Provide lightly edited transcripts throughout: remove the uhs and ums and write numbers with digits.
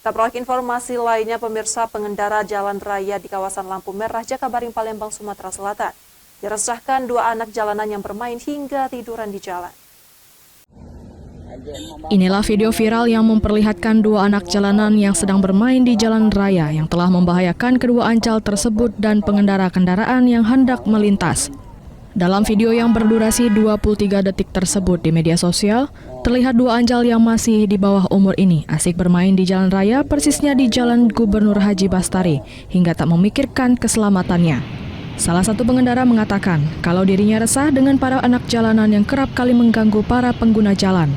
Kita beralih informasi lainnya, pemirsa, pengendara jalan raya di kawasan Lampu Merah, Jakabaring, Palembang, Sumatera Selatan diresahkan dua anak jalanan yang bermain hingga tiduran di jalan. Inilah video viral yang memperlihatkan dua anak jalanan yang sedang bermain di jalan raya yang telah membahayakan kedua ancal tersebut dan pengendara kendaraan yang hendak melintas. Dalam video yang berdurasi 23 detik tersebut di media sosial, terlihat dua anjal yang masih di bawah umur ini asik bermain di jalan raya, persisnya di Jalan Gubernur Haji Bastari, hingga tak memikirkan keselamatannya. Salah satu pengendara mengatakan kalau dirinya resah dengan para anak jalanan yang kerap kali mengganggu para pengguna jalan.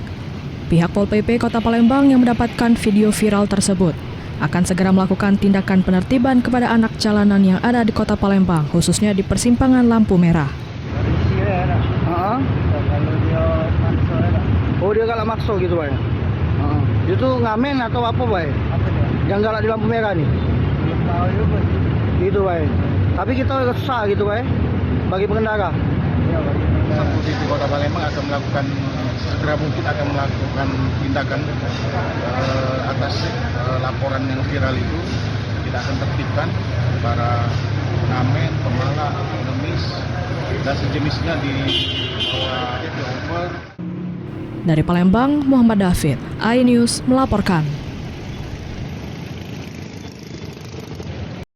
Pihak Pol PP Kota Palembang yang mendapatkan video viral tersebut akan segera melakukan tindakan penertiban kepada anak jalanan yang ada di Kota Palembang, khususnya di persimpangan Lampu Merah. Oh, dia galak makso gitu, Pak. Itu ngamen atau apa, Pak? Yang galak di lampu merah nih? Belum tahu juga. Gitu, Pak. Tapi kita resah gitu, Pak, bagi pengendara. Ya, bagi di Kota Palembang akan melakukan segera mungkin akan melakukan tindakan atas laporan yang viral itu. Kita akan tertibkan para pengamen, pembalap, pengemis dan sejenisnya di bawah over. Dari Palembang, Muhammad David, iNews melaporkan.